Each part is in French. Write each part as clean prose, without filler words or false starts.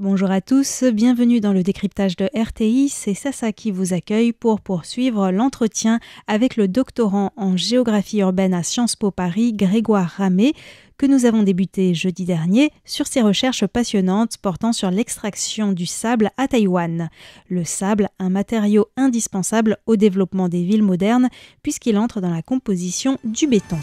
Bonjour à tous, bienvenue dans le décryptage de RTI, c'est Sassa qui vous accueille pour poursuivre l'entretien avec le doctorant en géographie urbaine à Sciences Po Paris, Grégoire Ramé, que nous avons débuté jeudi dernier sur ses recherches passionnantes portant sur l'extraction du sable à Taïwan. Le sable, un matériau indispensable au développement des villes modernes puisqu'il entre dans la composition du béton.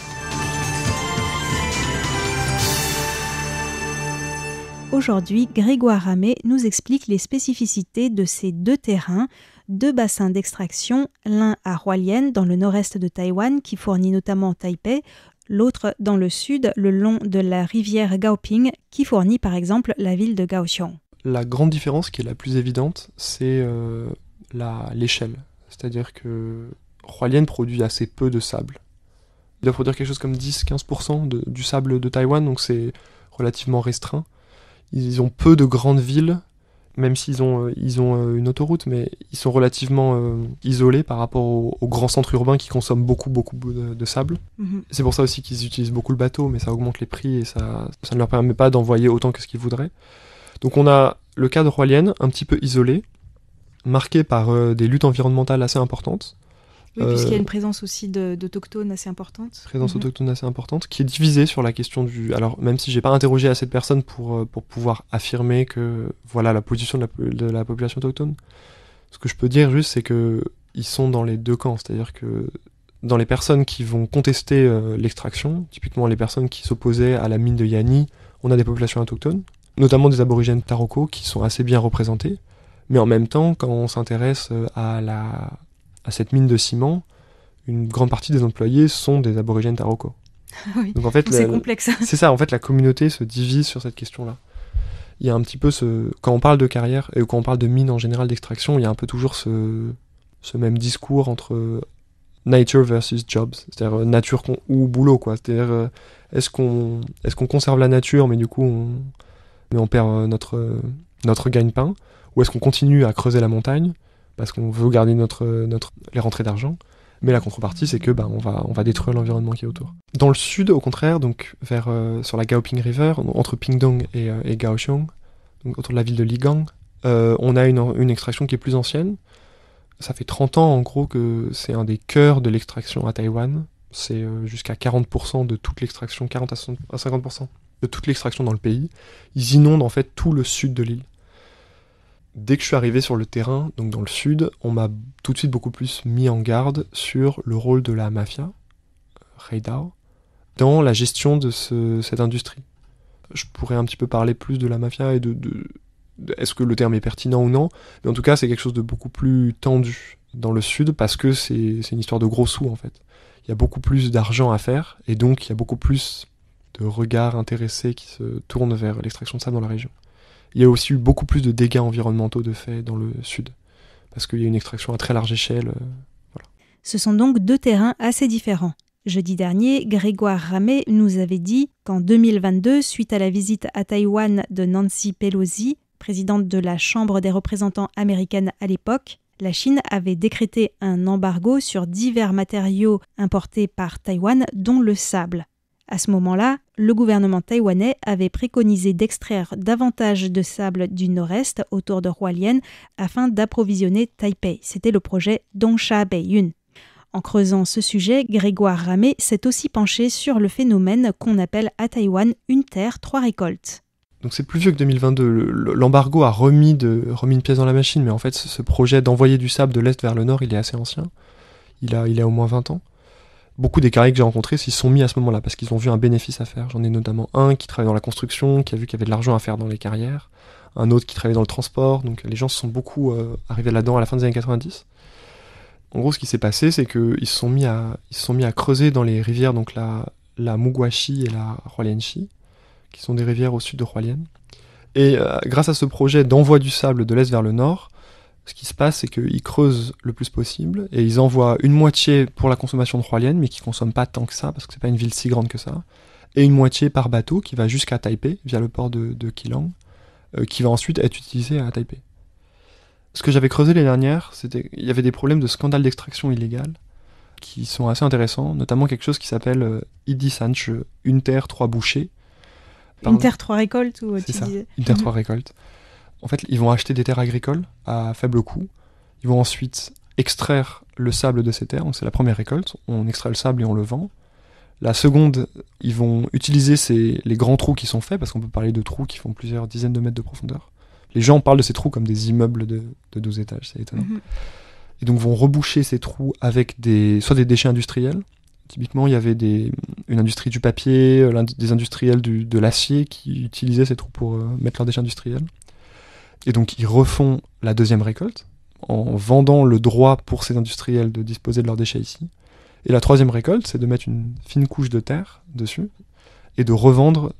Aujourd'hui, Grégoire Ramé nous explique les spécificités de ces deux terrains, deux bassins d'extraction, l'un à Hualien, dans le nord-est de Taïwan, qui fournit notamment Taipei, l'autre dans le sud, le long de la rivière Gaoping, qui fournit par exemple la ville de Kaohsiung. La grande différence qui est la plus évidente, c'est l'échelle. C'est-à-dire que Hualien produit assez peu de sable. Il doit produire quelque chose comme 10-15% du sable de Taïwan, donc c'est relativement restreint. Ils ont peu de grandes villes, même s'ils ont une autoroute, mais ils sont relativement isolés par rapport aux grands centres urbains qui consomment beaucoup de sable. Mm-hmm. C'est pour ça aussi qu'ils utilisent beaucoup le bateau, mais ça augmente les prix et ça ne leur permet pas d'envoyer autant que ce qu'ils voudraient. Donc on a le cas de Hualien, un petit peu isolé, marqué par des luttes environnementales assez importantes. Oui, puisqu'il y a une présence aussi d'autochtones assez importante. Présence autochtone assez importante, qui est divisée sur la question du... Alors, même si j'ai pas interrogé assez de personnes pour pouvoir affirmer que voilà la position de la population autochtone, ce que je peux dire juste, c'est que ils sont dans les deux camps. C'est-à-dire que dans les personnes qui vont contester l'extraction, typiquement les personnes qui s'opposaient à la mine de Yani, on a des populations autochtones, notamment des aborigènes Taroko, qui sont assez bien représentés. Mais en même temps, quand on s'intéresse à cette mine de ciment, une grande partie des employés sont des aborigènes Taroko. Oui, donc en fait, c'est complexe. C'est ça, en fait, la communauté se divise sur cette question-là. Il y a un petit peu quand on parle de carrière, et quand on parle de mine en général d'extraction, il y a un peu toujours ce même discours entre nature versus jobs, c'est-à-dire nature ou boulot, quoi. C'est-à-dire, est-ce qu'on conserve la nature, mais du coup, on perd notre gagne-pain, ou est-ce qu'on continue à creuser la montagne parce qu'on veut garder les rentrées d'argent, mais la contrepartie c'est que on va détruire l'environnement qui est autour. Dans le sud, au contraire, donc sur la Gaoping River, entre Pingdong et Kaohsiung, donc autour de la ville de Ligang, on a une extraction qui est plus ancienne. Ça fait 30 ans en gros que c'est un des cœurs de l'extraction à Taïwan. C'est jusqu'à 40% de toute l'extraction, 40 à 50% de toute l'extraction dans le pays. Ils inondent en fait tout le sud de l'île. Dès que je suis arrivé sur le terrain, donc dans le sud, on m'a tout de suite beaucoup plus mis en garde sur le rôle de la mafia, Reidao, dans la gestion de cette industrie. Je pourrais un petit peu parler plus de la mafia et de est-ce que le terme est pertinent ou non, mais en tout cas c'est quelque chose de beaucoup plus tendu dans le sud parce que c'est une histoire de gros sous en fait. Il y a beaucoup plus d'argent à faire et donc il y a beaucoup plus de regards intéressés qui se tournent vers l'extraction de sable dans la région. Il y a aussi eu beaucoup plus de dégâts environnementaux de fait dans le sud, parce qu'il y a une extraction à très large échelle. Voilà. Ce sont donc deux terrains assez différents. Jeudi dernier, Grégoire Ramé nous avait dit qu'en 2022, suite à la visite à Taïwan de Nancy Pelosi, présidente de la Chambre des représentants américaine à l'époque, la Chine avait décrété un embargo sur divers matériaux importés par Taïwan, dont le sable. À ce moment-là, le gouvernement taïwanais avait préconisé d'extraire davantage de sable du nord-est autour de Hualien afin d'approvisionner Taipei. C'était le projet Dongsha Baiyun. En creusant ce sujet, Grégoire Ramé s'est aussi penché sur le phénomène qu'on appelle à Taïwan une terre, trois récoltes. Donc c'est plus vieux que 2022. L'embargo a remis une pièce dans la machine, mais en fait ce projet d'envoyer du sable de l'est vers le nord, il est assez ancien. Il a au moins 20 ans. Beaucoup des carrières que j'ai rencontrés s'y sont mis à ce moment-là parce qu'ils ont vu un bénéfice à faire. J'en ai notamment un qui travaille dans la construction, qui a vu qu'il y avait de l'argent à faire dans les carrières. Un autre qui travaillait dans le transport. Donc les gens se sont beaucoup arrivés là-dedans à la fin des années 90. En gros, ce qui s'est passé, c'est qu'ils se sont mis à creuser dans les rivières, donc la Muguashi et la Hualianshi, qui sont des rivières au sud de Hualien. Et grâce à ce projet d'envoi du sable de l'est vers le nord, ce qui se passe, c'est qu'ils creusent le plus possible et ils envoient une moitié pour la consommation de Hualien, mais qui ne consomme pas tant que ça, parce que c'est pas une ville si grande que ça, et une moitié par bateau qui va jusqu'à Taipei, via le port de Keelung, qui va ensuite être utilisé à Taipei. Ce que j'avais creusé l'année dernière, il y avait des problèmes de scandale d'extraction illégale qui sont assez intéressants, notamment quelque chose qui s'appelle Idi Sanche, une terre, trois bouchées. Une terre, trois récoltes ou c'est ça, une terre, trois récoltes. En fait, ils vont acheter des terres agricoles à faible coût. Ils vont ensuite extraire le sable de ces terres. Donc c'est la première récolte. On extrait le sable et on le vend. La seconde, ils vont utiliser les grands trous qui sont faits, parce qu'on peut parler de trous qui font plusieurs dizaines de mètres de profondeur. Les gens parlent de ces trous comme des immeubles de 12 étages, c'est étonnant. Et donc vont reboucher ces trous avec soit des déchets industriels. Typiquement, il y avait une industrie du papier, des industriels de l'acier qui utilisaient ces trous pour mettre leurs déchets industriels. Et donc ils refont la deuxième récolte en vendant le droit pour ces industriels de disposer de leurs déchets ici. Et la troisième récolte, c'est de mettre une fine couche de terre dessus et de revendre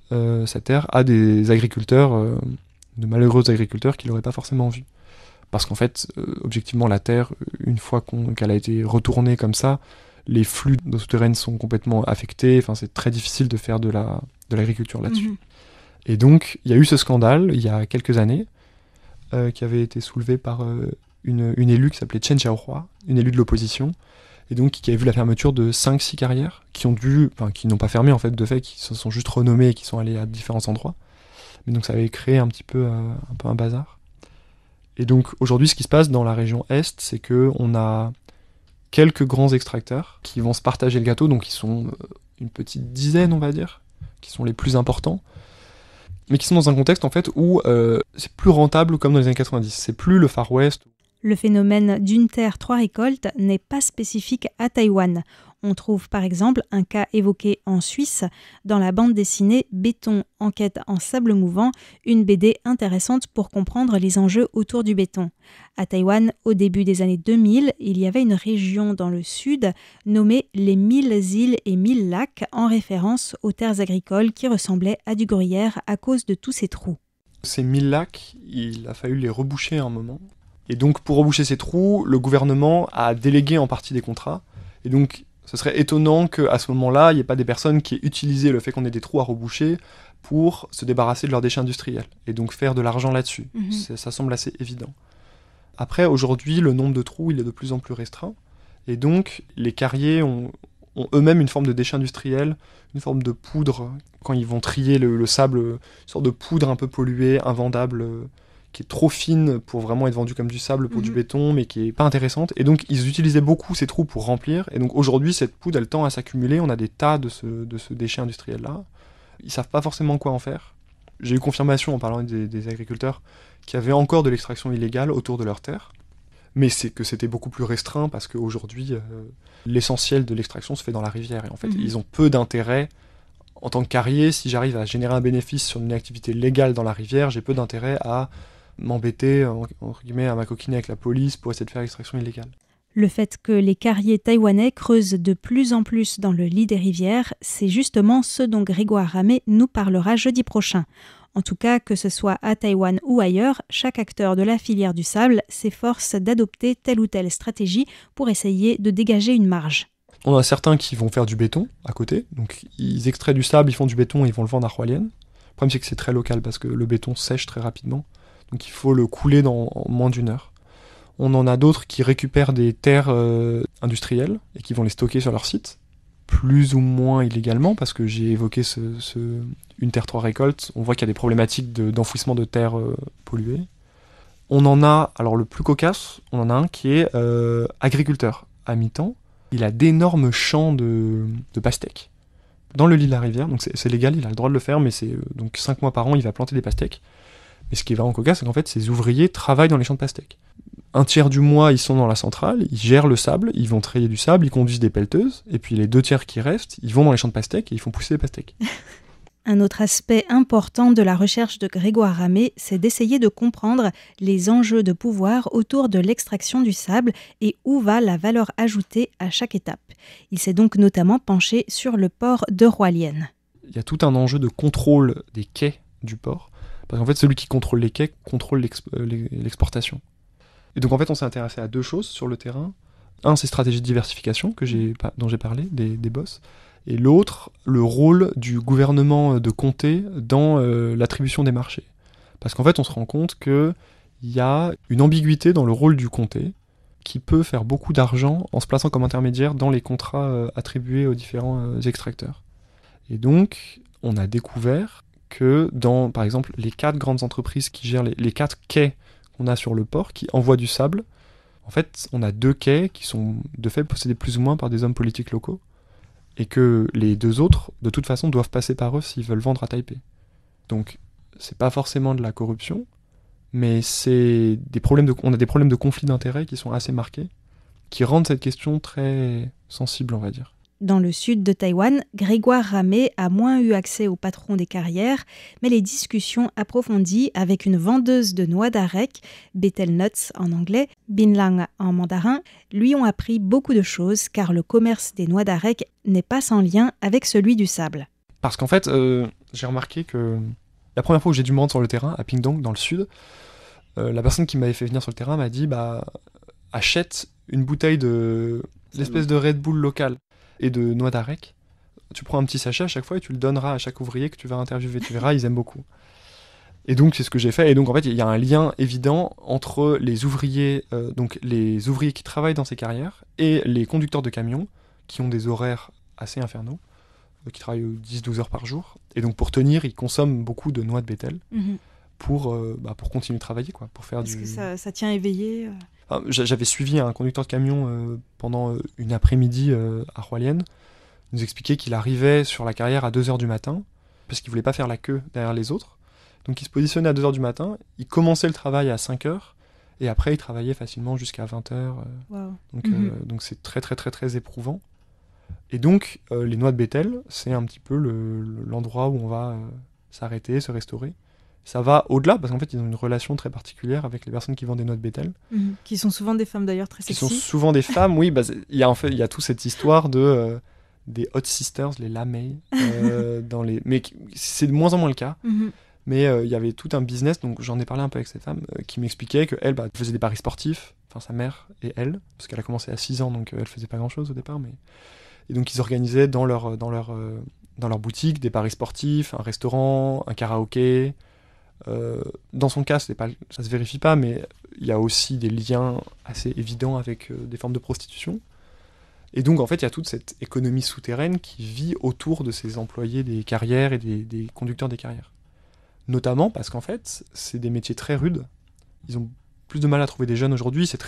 cette terre à des agriculteurs, de malheureux agriculteurs qui ne l'auraient pas forcément vue. Parce qu'en fait, objectivement, la terre, une fois qu'elle a été retournée comme ça, les flux d'eau souterraine sont complètement affectés. Enfin, c'est très difficile de faire de l'agriculture là-dessus. Et donc, il y a eu ce scandale, il y a quelques années, qui avait été soulevé par une élue qui s'appelait Chen Xiaohua, une élue de l'opposition, et donc qui avait vu la fermeture de 5-6 carrières, qui n'ont pas fermé en fait de fait, qui se sont juste renommées et qui sont allées à différents endroits. Mais donc ça avait créé un peu un bazar. Et donc aujourd'hui, ce qui se passe dans la région Est, c'est qu'on a quelques grands extracteurs qui vont se partager le gâteau, donc ils sont une petite dizaine, on va dire, qui sont les plus importants, mais qui sont dans un contexte en fait où c'est plus rentable comme dans les années 90. C'est plus le Far West. Le phénomène d'une terre, 3 récoltes n'est pas spécifique à Taïwan. On trouve par exemple un cas évoqué en Suisse dans la bande dessinée Béton, enquête en sable mouvant, une BD intéressante pour comprendre les enjeux autour du béton. À Taïwan, au début des années 2000, il y avait une région dans le sud nommée les 1000 îles et 1000 lacs en référence aux terres agricoles qui ressemblaient à du gruyère à cause de tous ces trous. Ces 1000 lacs, il a fallu les reboucher à un moment. Et donc, pour reboucher ces trous, le gouvernement a délégué en partie des contrats. Et donc, ce serait étonnant qu'à ce moment-là, il n'y ait pas des personnes qui aient utilisé le fait qu'on ait des trous à reboucher pour se débarrasser de leurs déchets industriels. Et donc faire de l'argent là-dessus. Ça semble assez évident. Après, aujourd'hui, le nombre de trous, il est de plus en plus restreint. Et donc, les carriers ont eux-mêmes une forme de déchets industriels, une forme de poudre. Quand ils vont trier le sable, une sorte de poudre un peu polluée, invendable, qui est trop fine pour vraiment être vendue comme du sable pour du béton, mais qui est pas intéressante. Et donc, ils utilisaient beaucoup ces trous pour remplir. Et donc, aujourd'hui, cette poudre, elle tend à s'accumuler. On a des tas de ce déchet industriel-là. Ils savent pas forcément quoi en faire. J'ai eu confirmation en parlant des agriculteurs qui avaient encore de l'extraction illégale autour de leurs terres. Mais c'est que c'était beaucoup plus restreint parce qu'aujourd'hui, l'essentiel de l'extraction se fait dans la rivière. Et en fait, ils ont peu d'intérêt. En tant que carrier, si j'arrive à générer un bénéfice sur une activité légale dans la rivière, j'ai peu d'intérêt à m'embêter, entre guillemets, à m'acoquiner avec la police pour essayer de faire l'extraction illégale. Le fait que les carriers taïwanais creusent de plus en plus dans le lit des rivières, c'est justement ce dont Grégoire Ramé nous parlera jeudi prochain. En tout cas, que ce soit à Taïwan ou ailleurs, chaque acteur de la filière du sable s'efforce d'adopter telle ou telle stratégie pour essayer de dégager une marge. On a certains qui vont faire du béton à côté, donc ils extraient du sable, ils font du béton et ils vont le vendre à Hualien. Le problème c'est que c'est très local parce que le béton sèche très rapidement, donc il faut le couler en moins d'1 heure. On en a d'autres qui récupèrent des terres industrielles et qui vont les stocker sur leur site, plus ou moins illégalement, parce que j'ai évoqué une terre 3 récoltes, on voit qu'il y a des problématiques d'enfouissement de terres polluées. On en a, alors le plus cocasse, on en a un qui est agriculteur à mi-temps. Il a d'énormes champs de pastèques dans le lit de la rivière, donc c'est légal, il a le droit de le faire, mais c'est donc 5 mois par an, il va planter des pastèques. Mais ce qui est vraiment cocasse, c'est qu'en fait, ces ouvriers travaillent dans les champs de pastèques. 1/3 du mois, ils sont dans la centrale, ils gèrent le sable, ils vont trier du sable, ils conduisent des pelleteuses, et puis les 2/3 qui restent, ils vont dans les champs de pastèques et ils font pousser les pastèques. Un autre aspect important de la recherche de Grégoire Ramé, c'est d'essayer de comprendre les enjeux de pouvoir autour de l'extraction du sable et où va la valeur ajoutée à chaque étape. Il s'est donc notamment penché sur le port de Hualien. Il y a tout un enjeu de contrôle des quais du port, parce qu'en fait, celui qui contrôle les quais contrôle l'exportation. Et donc en fait, on s'est intéressé à 2 choses sur le terrain. Un, c'est stratégie de diversification dont j'ai parlé, des boss. Et l'autre, le rôle du gouvernement de comté dans l'attribution des marchés. Parce qu'en fait, on se rend compte qu'il y a une ambiguïté dans le rôle du comté qui peut faire beaucoup d'argent en se plaçant comme intermédiaire dans les contrats attribués aux différents extracteurs. Et donc, on a découvert que dans, par exemple, les 4 grandes entreprises qui gèrent les 4 quais qu'on a sur le port, qui envoient du sable, en fait, on a 2 quais qui sont de fait possédés plus ou moins par des hommes politiques locaux, et que les 2 autres, de toute façon, doivent passer par eux s'ils veulent vendre à Taipei. Donc, c'est pas forcément de la corruption, mais c'est on a des problèmes de conflit d'intérêts qui sont assez marqués, qui rendent cette question très sensible, on va dire. Dans le sud de Taïwan, Grégoire Ramé a moins eu accès au patron des carrières, mais les discussions approfondies avec une vendeuse de noix d'arec, Betel Nuts en anglais, Binlang en mandarin, lui ont appris beaucoup de choses car le commerce des noix d'arec n'est pas sans lien avec celui du sable. Parce qu'en fait, j'ai remarqué que la première fois que j'ai dû me rendre sur le terrain, à Pingdong, dans le sud, la personne qui m'avait fait venir sur le terrain m'a dit achète une bouteille de l'espèce de Red Bull local et de noix d'arec. Tu prends un petit sachet à chaque fois et tu le donneras à chaque ouvrier que tu vas interviewer. Tu verras, ils aiment beaucoup. Et donc, c'est ce que j'ai fait. Et donc, en fait, il y a un lien évident entre les ouvriers qui travaillent dans ces carrières et les conducteurs de camions qui ont des horaires assez infernaux, qui travaillent 10-12 heures par jour. Et donc, pour tenir, ils consomment beaucoup de noix de bétel pour continuer de travailler, quoi, pour faire Parce que ça tient éveillé. J'avais suivi un conducteur de camion pendant une après-midi à Hualien. Il nous expliquait qu'il arrivait sur la carrière à 2h du matin, parce qu'il voulait pas faire la queue derrière les autres. Donc il se positionnait à 2h du matin, il commençait le travail à 5h, et après il travaillait facilement jusqu'à 20h. Wow. Donc c'est très très très très éprouvant. Et donc les noix de bétel, c'est un petit peu l'endroit où on va s'arrêter, se restaurer. Ça va au-delà, parce qu'en fait, ils ont une relation très particulière avec les personnes qui vendent des noix de bétel. Qui sont souvent des femmes d'ailleurs très sexy. Qui sont souvent des femmes, oui. Il y a toute cette histoire des hot sisters, les lamei, mais c'est de moins en moins le cas. Mais il y avait tout un business, donc j'en ai parlé un peu avec cette femme, qui m'expliquait qu'elle faisait des paris sportifs, enfin sa mère et elle, parce qu'elle a commencé à 6 ans, donc elle faisait pas grand-chose au départ. Et donc ils organisaient dans leur boutique des paris sportifs, un restaurant, un karaoké. Dans son cas, ça se vérifie pas, mais il y a aussi des liens assez évidents avec des formes de prostitution. Et donc, en fait, il y a toute cette économie souterraine qui vit autour de ces employés des carrières et des conducteurs des carrières. Notamment parce qu'en fait, c'est des métiers très rudes. Ils ont plus de mal à trouver des jeunes aujourd'hui, c'est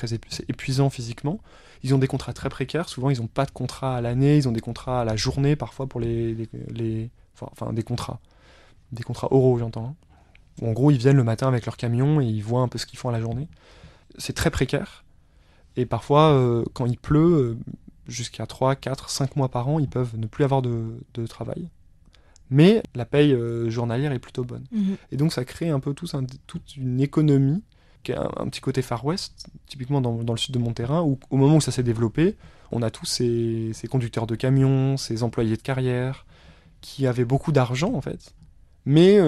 épuisant physiquement. Ils ont des contrats très précaires, souvent ils n'ont pas de contrat à l'année, ils ont des contrats à la journée parfois pour des contrats oraux, j'entends. Hein. En gros, ils viennent le matin avec leur camion et ils voient un peu ce qu'ils font à la journée. C'est très précaire. Et parfois, quand il pleut, jusqu'à 3, 4, 5 mois par an, ils peuvent ne plus avoir de travail. Mais la paye journalière est plutôt bonne. Et donc, ça crée un peu toute une économie qui a un petit côté Far West, typiquement dans le sud de mon terrain, où au moment où ça s'est développé, on a tous ces conducteurs de camions, ces employés de carrière, qui avaient beaucoup d'argent, en fait, mais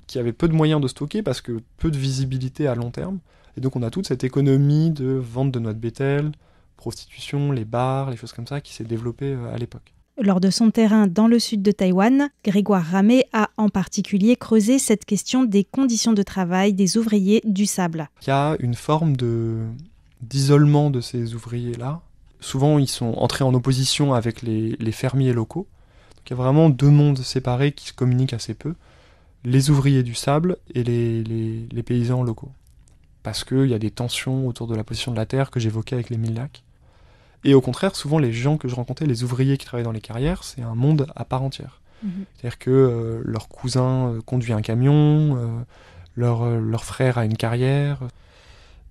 qui avait peu de moyens de stocker parce que peu de visibilité à long terme. Et donc on a toute cette économie de vente de noix de bétel, prostitution, les bars, les choses comme ça qui s'est développée à l'époque. Lors de son terrain dans le sud de Taïwan, Grégoire Ramé a en particulier creusé cette question des conditions de travail des ouvriers du sable. Il y a une forme d'isolement de ces ouvriers-là. Souvent ils sont entrés en opposition avec les fermiers locaux. Donc il y a vraiment 2 mondes séparés qui se communiquent assez peu. Les ouvriers du sable et les paysans locaux. Parce qu'il y a des tensions autour de la position de la terre que j'évoquais avec les 1000 lacs. Et au contraire, souvent les gens que je rencontrais, les ouvriers qui travaillent dans les carrières, c'est un monde à part entière. C'est-à-dire que leur cousin conduit un camion, leur frère a une carrière.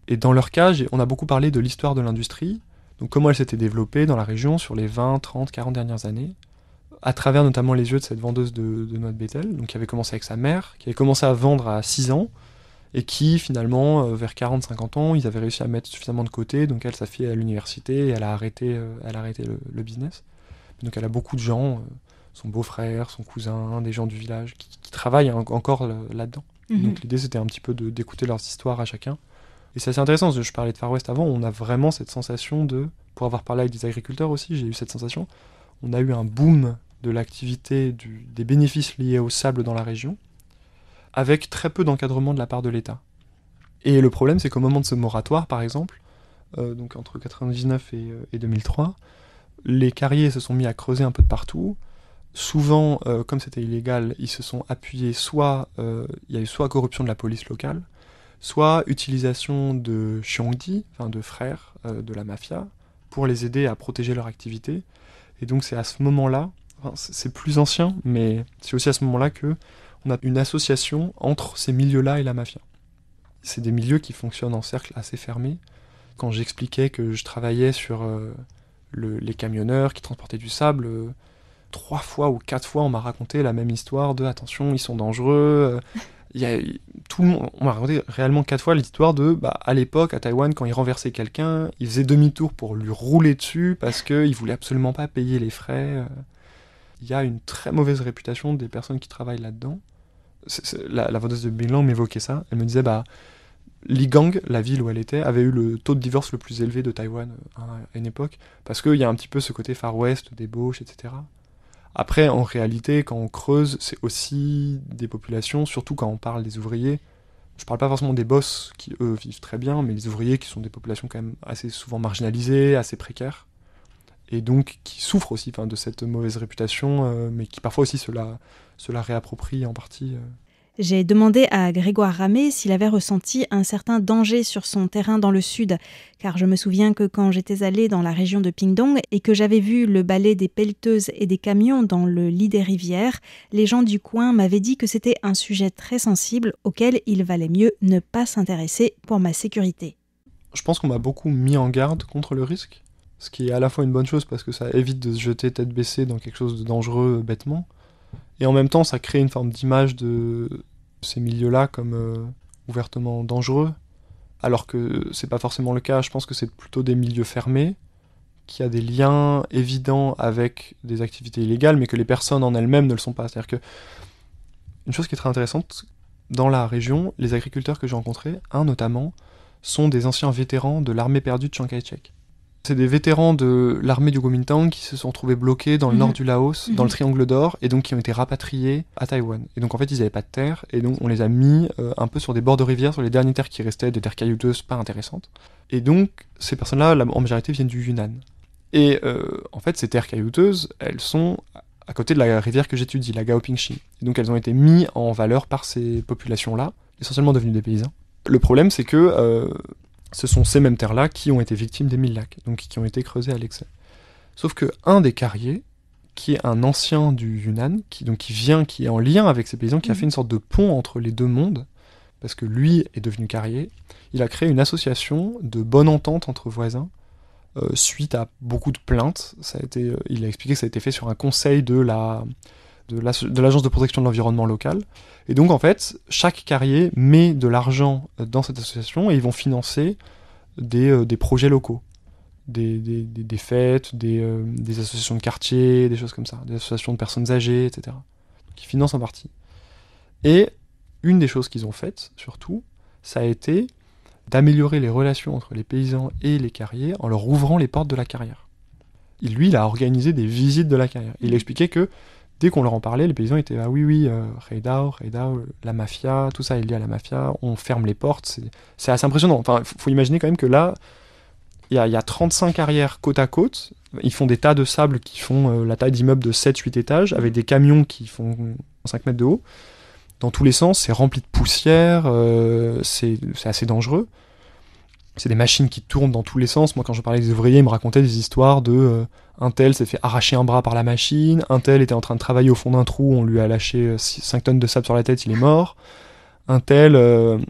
Et dans leur cas, on a beaucoup parlé de l'histoire de l'industrie, donc comment elle s'était développée dans la région sur les 20, 30, 40 dernières années, à travers notamment les yeux de cette vendeuse de noix de bétel, donc qui avait commencé avec sa mère, qui avait commencé à vendre à 6 ans, et qui finalement, vers 40-50 ans, ils avaient réussi à mettre suffisamment de côté, donc elle, sa fille est à l'université, et elle a arrêté le business. Donc elle a beaucoup de gens, son beau-frère, son cousin, des gens du village, qui travaillent encore là-dedans. Donc l'idée c'était un petit peu d'écouter leurs histoires à chacun. Et c'est assez intéressant, je parlais de Far West avant, on a vraiment cette sensation pour avoir parlé avec des agriculteurs aussi, j'ai eu cette sensation, on a eu un boom de l'activité, des bénéfices liés au sable dans la région, avec très peu d'encadrement de la part de l'État. Et le problème, c'est qu'au moment de ce moratoire, par exemple, donc entre 1999 et 2003, les carriers se sont mis à creuser un peu de partout, souvent, comme c'était illégal, ils se sont appuyés soit, il y a eu soit corruption de la police locale, soit utilisation de xiongdi, enfin de frères de la mafia, pour les aider à protéger leur activité. Et donc c'est à ce moment-là, enfin, c'est plus ancien, mais c'est aussi à ce moment-là que on a une association entre ces milieux-là et la mafia. C'est des milieux qui fonctionnent en cercle assez fermé. Quand j'expliquais que je travaillais sur les camionneurs qui transportaient du sable, 3 fois ou 4 fois on m'a raconté la même histoire de attention, ils sont dangereux. Tout le monde, on m'a raconté réellement 4 fois l'histoire de à l'époque à Taïwan, quand ils renversaient quelqu'un, ils faisaient demi-tour pour lui rouler dessus parce qu'ils voulaient absolument pas payer les frais. Il y a une très mauvaise réputation des personnes qui travaillent là-dedans. La vendeuse de Binglang m'évoquait ça. Elle me disait Ligang, la ville où elle était, avait eu le taux de divorce le plus élevé de Taïwan à une époque, parce qu'il y a un petit peu ce côté Far West, débauche, etc. Après, en réalité, quand on creuse, c'est aussi des populations, surtout quand on parle des ouvriers. Je parle pas forcément des boss qui, eux, vivent très bien, mais les ouvriers qui sont des populations quand même assez souvent marginalisées, assez précaires, et donc qui souffrent aussi de cette mauvaise réputation, mais qui parfois aussi se la réapproprient en partie. J'ai demandé à Grégoire Ramé s'il avait ressenti un certain danger sur son terrain dans le sud, car je me souviens que quand j'étais allée dans la région de Pingdong et que j'avais vu le balai des pelleteuses et des camions dans le lit des rivières, les gens du coin m'avaient dit que c'était un sujet très sensible auquel il valait mieux ne pas s'intéresser pour ma sécurité. Je pense qu'on m'a beaucoup mis en garde contre le risque, ce qui est à la fois une bonne chose parce que ça évite de se jeter tête baissée dans quelque chose de dangereux bêtement, et en même temps ça crée une forme d'image de ces milieux-là comme ouvertement dangereux, alors que c'est pas forcément le cas. Je pense que c'est plutôt des milieux fermés, qui a des liens évidents avec des activités illégales, mais que les personnes en elles-mêmes ne le sont pas. C'est-à-dire que, une chose qui est très intéressante, dans la région, les agriculteurs que j'ai rencontrés, un notamment, sont des anciens vétérans de l'armée perdue de Chiang Kai-shek. C'est des vétérans de l'armée du Kuomintang qui se sont retrouvés bloqués dans le nord du Laos, dans le Triangle d'Or, et donc qui ont été rapatriés à Taïwan. Et donc en fait, ils n'avaient pas de terre, et donc on les a mis un peu sur des bords de rivière, sur les dernières terres qui restaient, des terres caillouteuses pas intéressantes. Et donc, ces personnes-là, en majorité, viennent du Yunnan. Et en fait, ces terres caillouteuses, elles sont à côté de la rivière que j'étudie, la Gaopingxi. Et donc elles ont été mises en valeur par ces populations-là, essentiellement devenues des paysans. Le problème, c'est que ce sont ces mêmes terres-là qui ont été victimes des mille lacs, donc qui ont été creusées à l'excès. Sauf que un des carriers, qui est un ancien du Yunnan, qui est en lien avec ces paysans, qui a fait une sorte de pont entre les deux mondes, parce que lui est devenu carrier, il a créé une association de bonne entente entre voisins, suite à beaucoup de plaintes. Il a expliqué que ça a été fait sur un conseil de l'agence de protection de l'environnement local. Et donc en fait, chaque carrier met de l'argent dans cette association et ils vont financer des projets locaux, des fêtes, des associations de quartier, des choses comme ça, des associations de personnes âgées, etc. Donc ils financent en partie. Et une des choses qu'ils ont faites, surtout, ça a été d'améliorer les relations entre les paysans et les carriers en leur ouvrant les portes de la carrière. Il a organisé des visites de la carrière. Il expliquait que dès qu'on leur en parlait, les paysans étaient oui, Reidao, la mafia, tout ça est lié à la mafia, on ferme les portes, c'est assez impressionnant. Enfin, faut imaginer quand même que là, il y a 35 carrières côte à côte, ils font des tas de sable qui font la taille d'immeubles de 7-8 étages, avec des camions qui font 5 mètres de haut. Dans tous les sens, c'est rempli de poussière, c'est assez dangereux. C'est des machines qui tournent dans tous les sens. Moi, quand je parlais des ouvriers, ils me racontaient des histoires de un tel s'est fait arracher un bras par la machine, un tel était en train de travailler au fond d'un trou, on lui a lâché 5 tonnes de sable sur la tête, il est mort. Un tel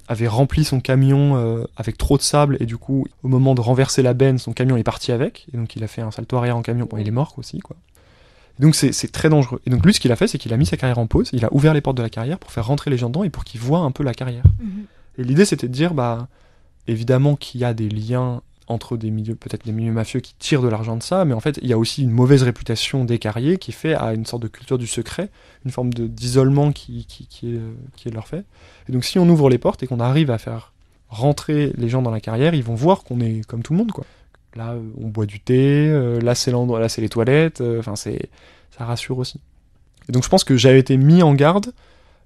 avait rempli son camion avec trop de sable, et du coup, au moment de renverser la benne, son camion est parti avec, et donc il a fait un salto arrière en camion, il est mort aussi, quoi. Et donc c'est très dangereux. Et donc lui, ce qu'il a fait, c'est qu'il a mis sa carrière en pause, il a ouvert les portes de la carrière pour faire rentrer les gens dedans et pour qu'ils voient un peu la carrière. Et l'idée, c'était de dire, évidemment qu'il y a des liens entre des milieux, peut-être des milieux mafieux qui tirent de l'argent de ça, mais en fait, il y a aussi une mauvaise réputation des carriers qui fait à une sorte de culture du secret, une forme d'isolement qui est leur fait. Et donc, si on ouvre les portes et qu'on arrive à faire rentrer les gens dans la carrière, ils vont voir qu'on est comme tout le monde, quoi. Là, on boit du thé, là, c'est l'endroit, là, c'est les toilettes, ça rassure aussi. Et donc, je pense que j'avais été mis en garde,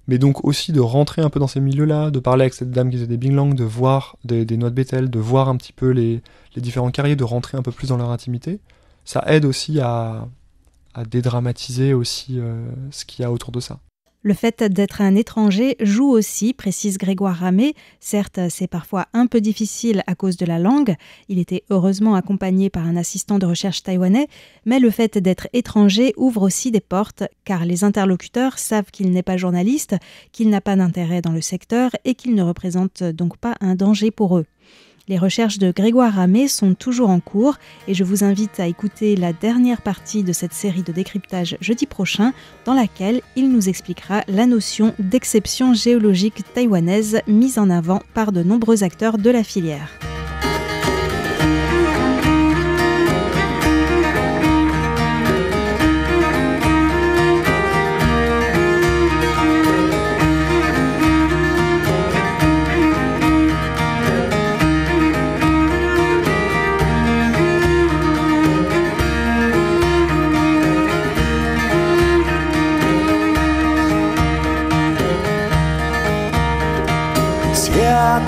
mais donc aussi de rentrer un peu dans ces milieux-là, de parler avec cette dame qui faisait des Binglang, de voir des noix de bétel, de voir un petit peu les différents carriers, de rentrer un peu plus dans leur intimité. Ça aide aussi à dédramatiser aussi ce qu'il y a autour de ça. Le fait d'être un étranger joue aussi, précise Grégoire Ramé. Certes, c'est parfois un peu difficile à cause de la langue. Il était heureusement accompagné par un assistant de recherche taïwanais. Mais le fait d'être étranger ouvre aussi des portes, car les interlocuteurs savent qu'il n'est pas journaliste, qu'il n'a pas d'intérêt dans le secteur et qu'il ne représente donc pas un danger pour eux. Les recherches de Grégoire Ramé sont toujours en cours et je vous invite à écouter la dernière partie de cette série de décryptage jeudi prochain dans laquelle il nous expliquera la notion d'exception géologique taïwanaise mise en avant par de nombreux acteurs de la filière.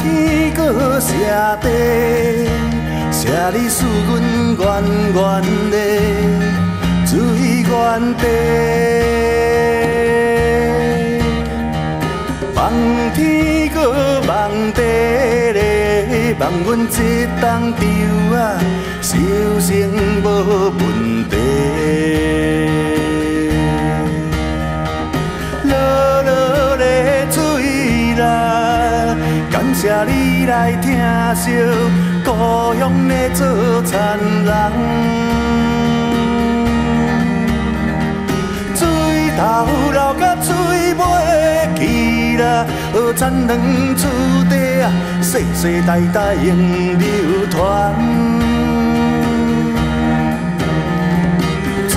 天搁写地，写你思阮圆圆的水源地。望天搁望地咧，望阮这当潮啊，修成无问题。落落咧水啦。感谢你来听惜故乡的做田人，水头流甲水尾去啦，好田两厝地啊，世世代代永流传。水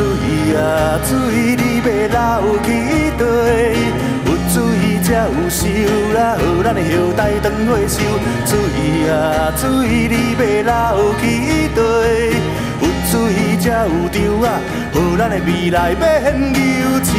啊水，你要流去佗？水才有收啦，予咱的后代长岁寿。水啊水，你要流去佗？有水才有潮啊，予咱的未来免忧愁。